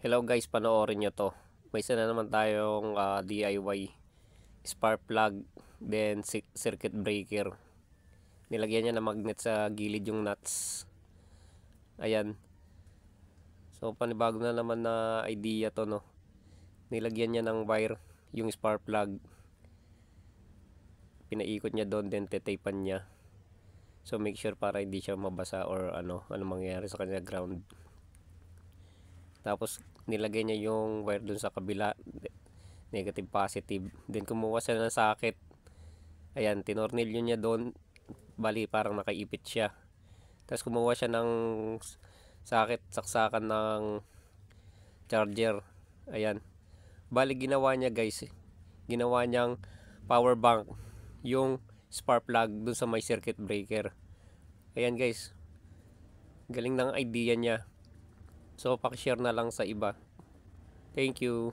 Hello guys, panoorin nyo to. May isa na naman tayong DIY spark plug, then circuit breaker. Nilagyan niya ng magnet sa gilid yung nuts. Ayan. So panibago na naman na idea to, no. Nilagyan niya ng wire yung spark plug. Pinaikot niya doon, then tetapan niya. So make sure para hindi siya mabasa or ano mangyayari sa kanya ground. Tapos nilagay niya yung wire dun sa kabila, negative positive, then kumuha siya ng socket. Ayan, tinornilyo niya doon, bali parang nakaipit siya. Tapos kumuha siya ng socket, saksakan ng charger. Ayan, bali ginawa niya guys, ginawa niyang power bank yung spark plug dun sa may circuit breaker. Ayan guys, galing ng idea niya. So pakishare na lang sa iba. Thank you.